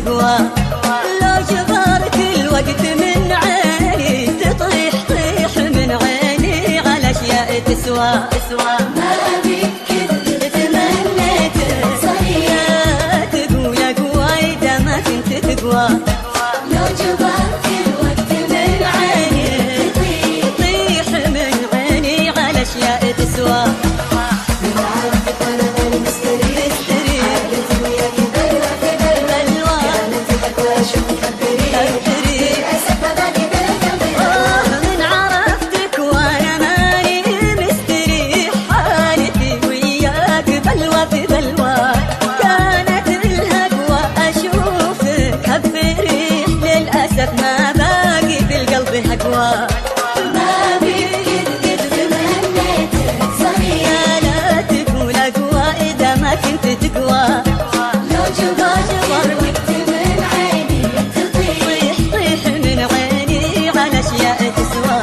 تقوى. لو جبرت الوقت من عيني تطيح طيح من عيني على اشياء تسوى. ما أبي كذب تمنيته صحيح، تقول اقوى اذا ما كنت تقوى. لو جبرت الوقت من عيني تطيح من عيني على اشياء تسوى. من عرفت أنا ماني مستريح، عقلت وياك بلوى في بلوى، كانت وأشوفك أبريح، للأسف ما بالي بالقلب. من عرفتك وانا ماني مستريح، حالتي وياك بلوى في بلوى، كانت الهقوى اشوفك هبريح، للاسف ما باقي في القلب هقوى. ما أبي كذب تمنيته صحيح، لا تقول اقوى اذا ما كنت تقوى. لو جبرت الوقت من عيني تطيح، طيح من عيني على اشياء تسوى.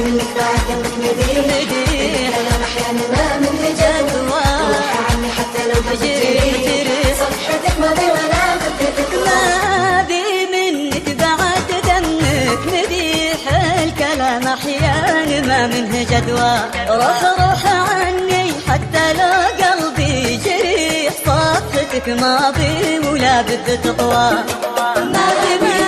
منك بعد دمك مديح، الكلام أحيانا ما منه جدوى، روح عني حتى لو بجري صفحتك ماضي ولا بدي تقوى. ما بي منك بعد دمك مديح، الكلام احيانا ما منه جدوى، روح عني حتى لو قلبي جريح، صفحتك ماضي ولا بد تطوى. ما بي